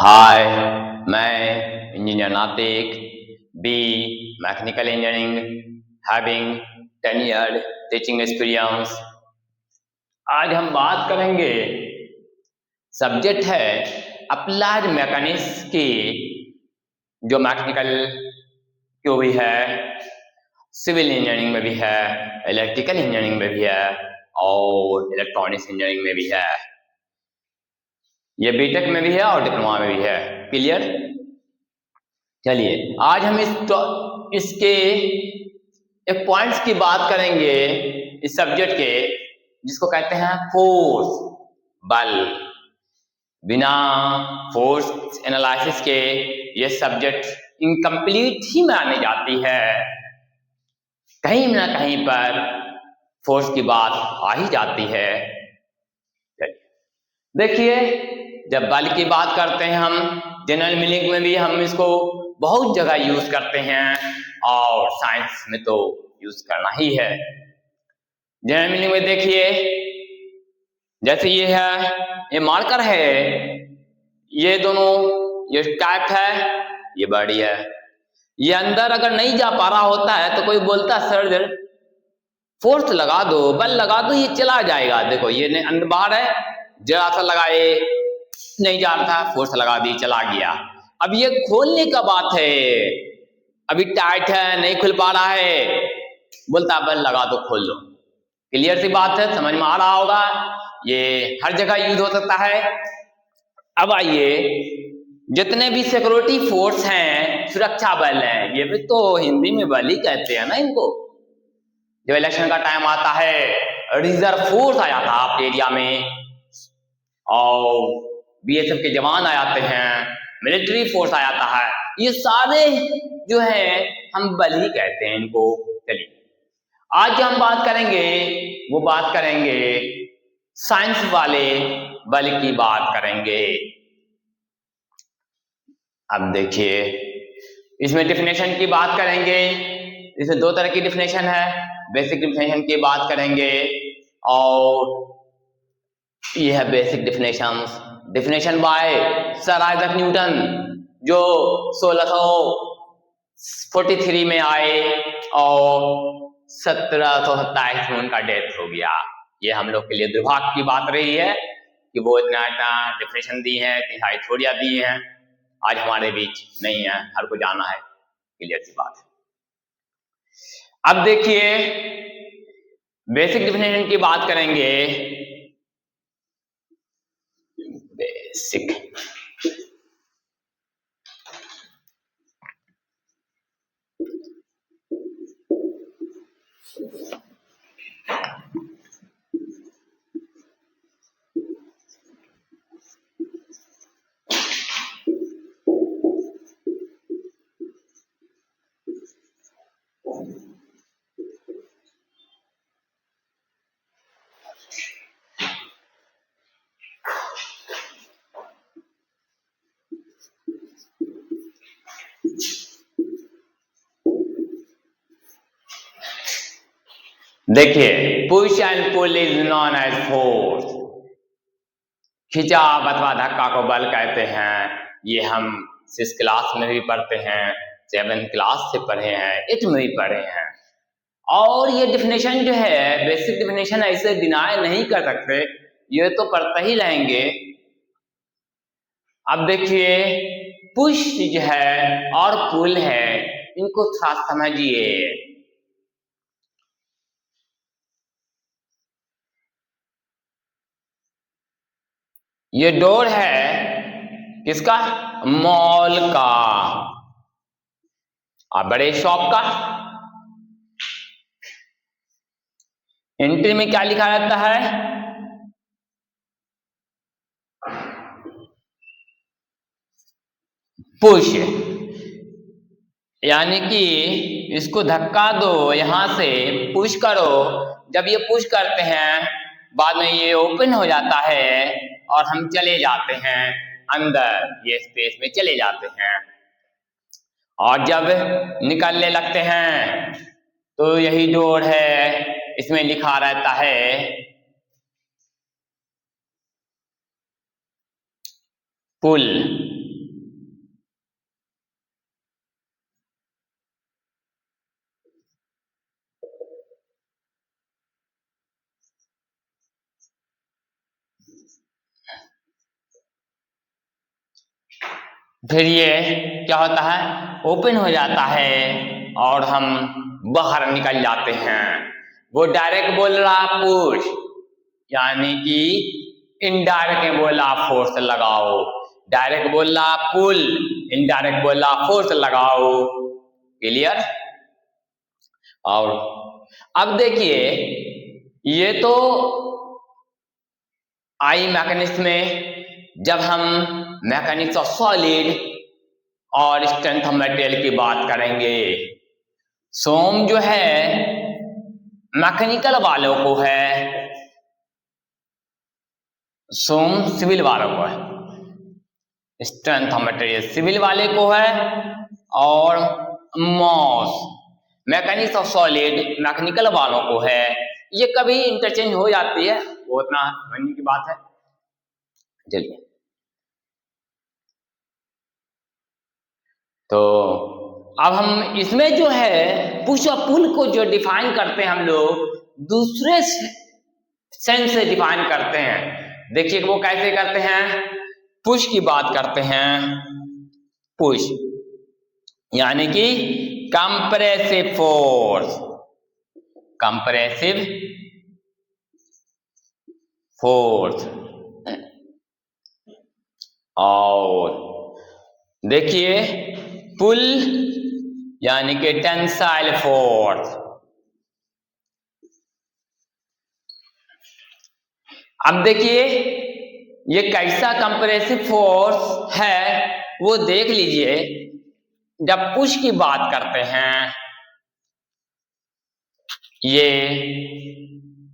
हाय, मैं engineer Natik B mechanical engineering having 10 year teaching experience. आज हम बात करेंगे, सब्जेक्ट है अप्लाइड मैकेनिक्स की, जो मैकेनिकल क्यों भी है, सिविल इंजीनियरिंग में भी है, इलेक्ट्रिकल इंजीनियरिंग में भी है और इलेक्ट्रॉनिक्स इंजीनियरिंग में भी है। ये बीटेक में भी है और डिप्लोमा में भी है। क्लियर? चलिए आज हम इसके एक पॉइंट्स की बात करेंगे इस सब्जेक्ट के, जिसको कहते हैं फोर्स, बल। बिना फोर्स एनालिसिस के ये सब्जेक्ट इनकम्प्लीट ही मानी जाती है। कहीं ना कहीं पर फोर्स की बात आ ही जाती है। देखिए, जब बल की बात करते हैं हम जनरल मीनिंग में भी हम इसको बहुत जगह यूज करते हैं और साइंस में तो यूज करना ही है। जनरल मीनिंग में देखिए, जैसे ये है, ये मार्कर है, ये दोनों, ये टाइप है, ये बॉडी है। ये अंदर अगर नहीं जा पा रहा होता है तो कोई बोलता है सर फोर्स लगा दो, बल लगा दो, ये चला जाएगा। देखो ये अंदर बाहर है, जरा सा लगाए नहीं जा रहा था, फोर्स लगा दी, चला गया। अब ये खोलने का बात है, अभी टाइट है, नहीं खुल पा रहा है, बोलता बल लगा दो, खोल लो। क्लियर सी बात है, समझ में आ रहा होगा। ये हर जगह यूज हो सकता है। अब आइए, जितने भी सिक्योरिटी फोर्स हैं, सुरक्षा बल हैं, ये भी तो हिंदी में बल ही कहते हैं ना इनको। जब इलेक्शन का टाइम आता है, रिजर्व फोर्स आ जाता है आपके एरिया में और बीएसएफ के जवान आ जाते हैं, मिलिट्री फोर्स आ जाता है, ये सारे जो है हम बल ही कहते हैं इनको। चलिए आज जो हम बात करेंगे वो बात करेंगे साइंस वाले बल की बात करेंगे। अब देखिए, इसमें डिफिनेशन की बात करेंगे। इसमें दो तरह की डिफिनेशन है, बेसिक डिफिनेशन की बात करेंगे और ये है basic definition by sir Isaac Newton, जो 1643 में आए और 1727 में उनका डेथ हो गया। ये हम लोग के लिए दुर्भाग्य की बात रही है कि वो इतना डिफिनेशन दी है, इतनी सारी थ्योरियां दी हैं, आज हमारे बीच नहीं है, हर को जाना है। क्लियर सी बात है। अब देखिए, बेसिक डिफिनेशन की बात करेंगे। बेसिक देखिए, push and pull is known as force. खिंचाव अथवा धक्का को बल कहते हैं। ये हम 6 क्लास में भी पढ़ते हैं, 7 क्लास से पढ़े हैं, 8 में भी पढ़े हैं। और ये डिफिनेशन जो है, बेसिक डिफिनेशन ऐसे डिनाई नहीं कर सकते, ये तो पढ़ते ही रहेंगे। अब देखिए, पुश जो है और पुल है, इनको थोड़ा समझिए। ये डोर है किसका? मॉल का और बड़े शॉप का। एंट्री में क्या लिखा रहता है? पुश, यानी कि इसको धक्का दो, यहां से पुश करो। जब ये पुश करते हैं, बाद में ये ओपन हो जाता है और हम चले जाते हैं अंदर, ये स्पेस में चले जाते हैं। और जब निकलने लगते हैं तो यही डोर है, इसमें लिखा रहता है पुल। फिर ये क्या होता है, ओपन हो जाता है और हम बाहर निकल जाते हैं। वो डायरेक्ट बोल रहा पुश, यानी कि इनडायरेक्ट में बोला फोर्स लगाओ। डायरेक्ट बोल रहा पुल, इनडायरेक्ट बोल रहा फोर्स लगाओ। क्लियर? और अब देखिए, ये तो आई मैकेनिक्स में जब हम मैकेनिक्स ऑफ सॉलिड और स्ट्रेंथ ऑफ मटेरियल की बात करेंगे। सोम जो है मैकेनिकल वालों को है, सोम सिविल वालों को है। स्ट्रेंथ ऑफ मटेरियल सिविल वाले को है और mass mechanics of solid mechanical वालों को है। ये कभी इंटरचेंज हो जाती है, वो उतना समझने की बात है। चलिए, तो अब हम इसमें जो है पुश और पुल को जो डिफाइन करते हैं हम लोग दूसरे सेंस से डिफाइन करते हैं। देखिए वो कैसे करते हैं। पुश की बात करते हैं, पुश यानी कि कंप्रेसिव फोर्स, कंप्रेसिव फोर्स। और देखिए पुल यानी कि टेंसाइल फोर्स। अब देखिए ये कैसा कंप्रेसिव फोर्स है वो देख लीजिए। जब पुश की बात करते हैं, ये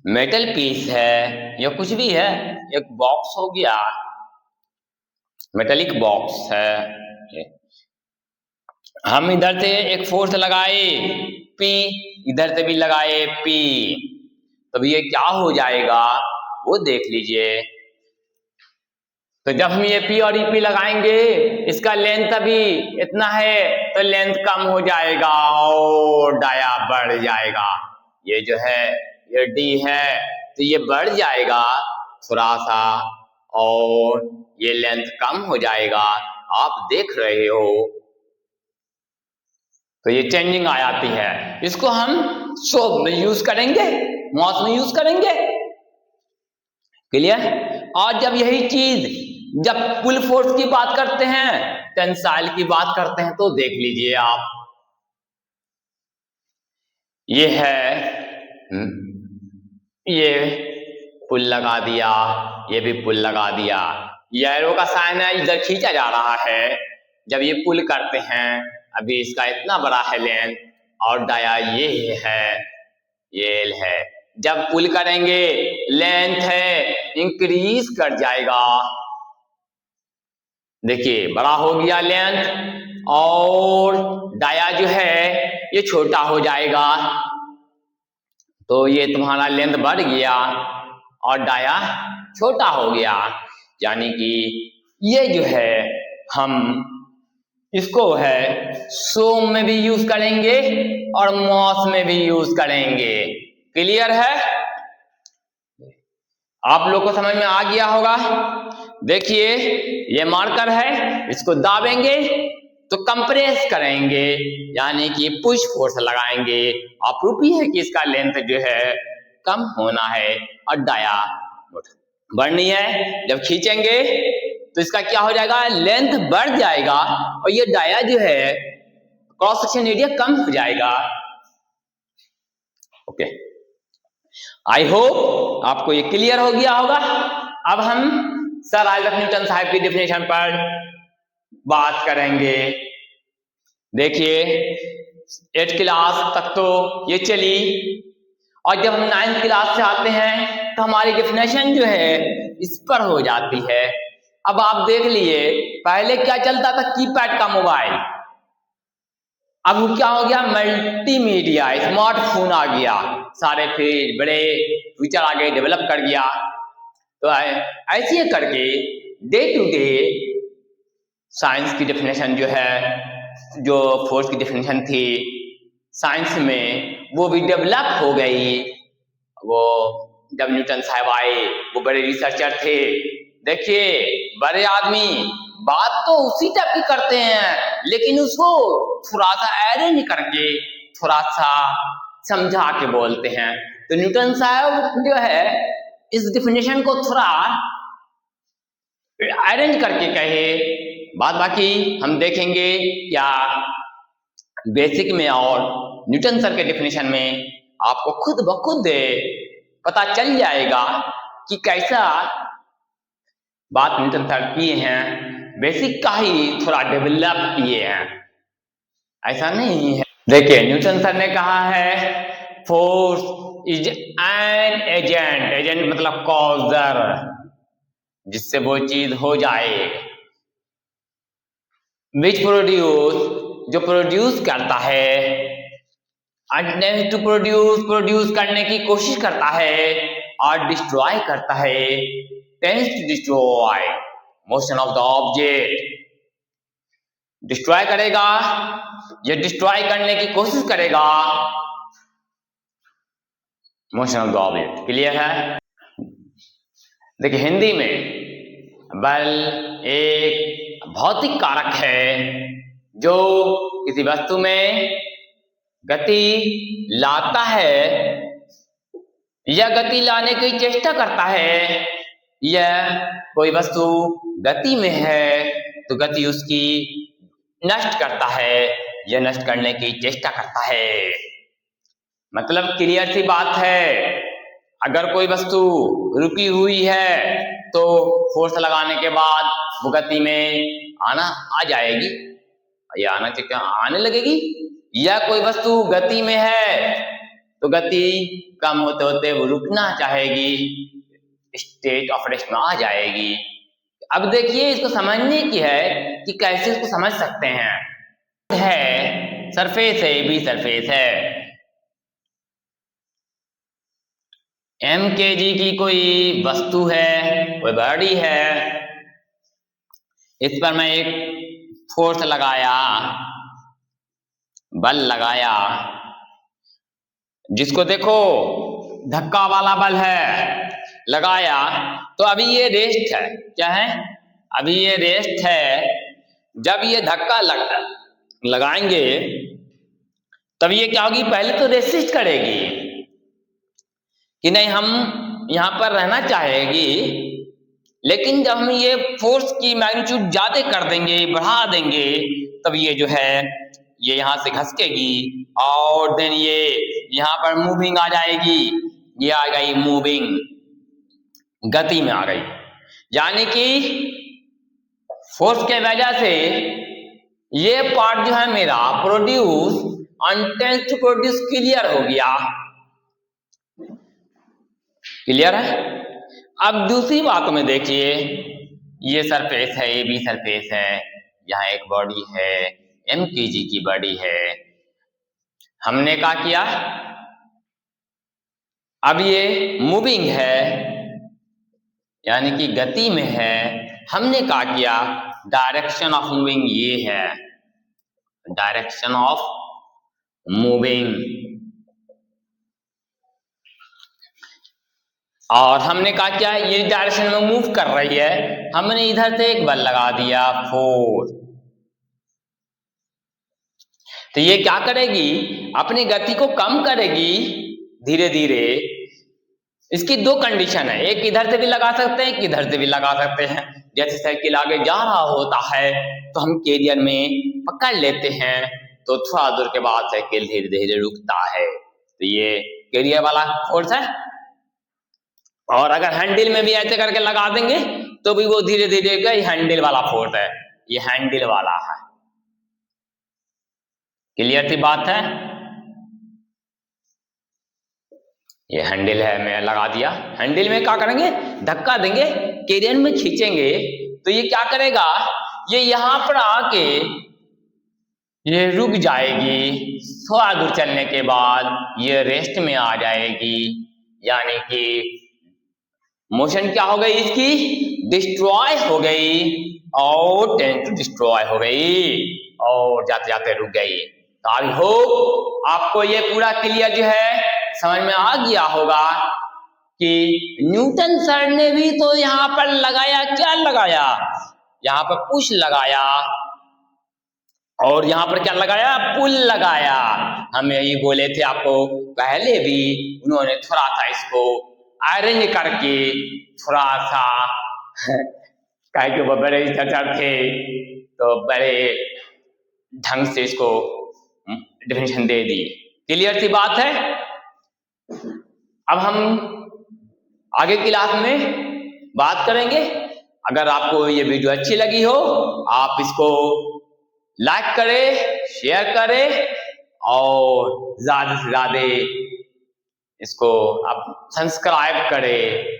मेटल पीस है या कुछ भी है, एक बॉक्स हो गया, मेटेलिक बॉक्स है। हम इधर से एक फोर्स लगाए P, इधर से भी लगाए P, तब ये क्या हो जाएगा वो देख लीजिए। तो जब हम ये P और EP लगाएंगे, इसका लेंथ अभी इतना है तो लेंथ कम हो जाएगा और डाया बढ़ जाएगा। ये जो है ये D है तो ये बढ़ जाएगा थोड़ा सा और ये लेंथ कम हो जाएगा, आप देख रहे हो। तो ये चेंजिंग आ जाती है। इसको हम सोप में यूज करेंगे, मॉस में यूज करेंगे। क्लियर? और जब यही चीज जब पुल फोर्स की बात करते हैं, टेंसाइल की बात करते हैं, तो देख लीजिए आप, ये है ये पुल लगा दिया, ये भी पुल लगा दिया, ये एरो का साइन है इधर खींचा जा रहा है। जब ये पुल करते हैं, अभी इसका इतना बड़ा है लेंथ और डाया ये है, ये एल है। जब पुल करेंगे लेंथ है इंक्रीज कर जाएगा। देखिए बड़ा हो गया लेंथ और डाया जो है ये छोटा हो जाएगा। तो ये तुम्हारा लेंथ बढ़ गया और डाया छोटा हो गया। यानी कि ये जो है हम इसको है सोम में भी यूज करेंगे और मॉस में भी यूज करेंगे। क्लियर है? आप लोग को समझ में आ गया होगा। देखिए ये मार्कर है, इसको दाबेंगे तो कंप्रेस करेंगे यानी कि पुश फोर्स लगाएंगे और प्रूफ ही है कि इसका लेंथ जो है कम होना है और डाया बढ़नी है। जब खींचेंगे तो इसका क्या हो जाएगा, लेंथ बढ़ जाएगा और ये डाया जो है क्रॉस सेक्शन एरिया कम हो जाएगा। ओके, आई होप आपको ये क्लियर हो गया होगा। अब हम सर आइजैक न्यूटन साहब की डेफिनेशन पर बात करेंगे। देखिए 8th क्लास तक तो ये चली और जब हम 9th क्लास से आते हैं तो हमारी डेफिनेशन जो है इस पर हो जाती है। अब आप देख लिए पहले क्या चलता था, कीपैड का मोबाइल, अब क्या हो गया, मल्टीमीडिया स्मार्टफोन आ गया, सारे फ्रिज बड़े फीचर आ गए, डेवलप कर गया। तो ऐसे करके डे टू डे साइंस की डेफिनेशन जो है, जो फोर्स की डेफिनेशन थी साइंस में, वो भी डेवलप हो गई। वो जब न्यूटन साहब आए, वो बड़े रिसर्चर थे। देखिए बड़े आदमी बात तो उसी टाइप की करते हैं, लेकिन उसको थोड़ा सा अरेंज करके थोड़ा सा समझा के बोलते हैं। तो न्यूटन साहब जो है इस डिफिनेशन को थोड़ा अरेंज करके कहे। बाद बाकी हम देखेंगे क्या बेसिक में और न्यूटन सर के डिफिनेशन में आपको खुद ब खुद पता चल जाएगा कि कैसा बात न्यूटन सर किए हैं, बेसिक का ही थोड़ा डेवलप किए हैं, ऐसा नहीं है। देखिए न्यूटन सर ने कहा है force is an agent, agent मतलब कॉजर, जिससे वो चीज हो जाए, विच प्रोड्यूस, जो प्रोड्यूस करता है, टू प्रोड्यूस, प्रोड्यूस करने की कोशिश करता है, और डिस्ट्रॉय करता है, tends to destroy motion of the object, destroy करेगा या डिस्ट्रॉय करने की कोशिश करेगा motion of the object. Clear है? देखिए हिंदी में बल एक भौतिक कारक है जो किसी वस्तु में गति लाता है या गति लाने की चेष्टा करता है, या कोई वस्तु गति में है तो गति उसकी नष्ट करता है या नष्ट करने की चेष्टा करता है। मतलब क्लियर सी बात है, अगर कोई वस्तु रुकी हुई है तो फोर्स लगाने के बाद वो गति में आ जाएगी या आने लगेगी, या कोई वस्तु गति में है तो गति कम होते होते वो रुकना चाहेगी, स्टेट ऑफ रेस्ट में आ जाएगी। अब देखिए इसको समझने की है कि कैसे इसको समझ सकते हैं। है सरफेस है, बी सरफेस है, एम के जी की कोई वस्तु है, कोई बॉडी है, इस पर मैं एक फोर्स लगाया, बल लगाया, जिसको देखो धक्का वाला बल है, लगाया, तो अभी ये रेस्ट है, क्या है, अभी ये रेस्ट है। जब ये धक्का लगाएंगे तब ये क्या होगी, पहले तो रेसिस्ट करेगी कि नहीं हम यहां पर रहना चाहेगी, लेकिन जब हम ये फोर्स की मैग्नीट्यूड ज्यादा कर देंगे, बढ़ा देंगे, तब ये जो है ये यहां से घसकेगी और देन ये यहां पर मूविंग आ जाएगी, ये आ गई मूविंग, गति में आ गई, यानी कि फोर्स के वजह से ये पार्ट जो है मेरा प्रोड्यूस अनटेंस टू प्रोड्यूस क्लियर हो गया। क्लियर है? अब दूसरी बात में देखिए, ये सरफेस है, ये भी सरफेस है, यहाँ एक बॉडी है, एम के जी की बॉडी है, हमने क्या किया, अब ये मूविंग है यानी कि गति में है, हमने क्या किया, डायरेक्शन ऑफ मूविंग ये है, डायरेक्शन ऑफ मूविंग, और हमने कहा क्या, ये डायरेक्शन में मूव कर रही है, हमने इधर से एक बल लगा दिया फोर्स, तो ये क्या करेगी, अपनी गति को कम करेगी धीरे धीरे। इसकी दो कंडीशन है, एक इधर से भी लगा सकते हैं, एक इधर से भी लगा सकते हैं। जैसे साइकिल आगे जा रहा होता है तो हम कैरियर में पकड़ लेते हैं, तो थोड़ा दूर के बाद साइकिल धीरे धीरे रुकता है, तो ये कैरियर वाला फोर्स है। और अगर हैंडल में भी ऐसे करके लगा देंगे तो भी वो धीरे धीरे का हैंडल वाला फोर्स है, ये हैंडल वाला है। क्लियर सी बात है? ये हैंडल है, मैं लगा दिया, हैंडल में क्या करेंगे, धक्का देंगे, कैरियर में खींचेंगे तो ये क्या करेगा, ये यहां पर आके ये रुक जाएगी, थोड़ा दूर चलने के बाद ये रेस्ट में आ जाएगी, यानी कि मोशन क्या हो गई इसकी, डिस्ट्रॉय हो गई और टेंड टू डिस्ट्रॉय हो गई और जाते जाते रुक गई। तो आई होप आपको ये पूरा क्लियर जो है समझ में आ गया होगा कि न्यूटन सर ने भी तो यहाँ पर लगाया, क्या लगाया, यहाँ पर पुश लगाया और यहाँ पर क्या लगाया, पुल लगाया। हम यही बोले थे आपको पहले भी, उन्होंने थोड़ा सा इसको अरेंज करके थोड़ा सा कहे कि वो बड़े टीचर थे तो बड़े ढंग से इसको डेफिनेशन दे दी। क्लियर सी बात है। अब हम आगे क्लास में बात करेंगे। अगर आपको ये वीडियो अच्छी लगी हो, आप इसको लाइक करें, शेयर करें और ज्यादा से ज्यादा इसको आप सब्सक्राइब करें।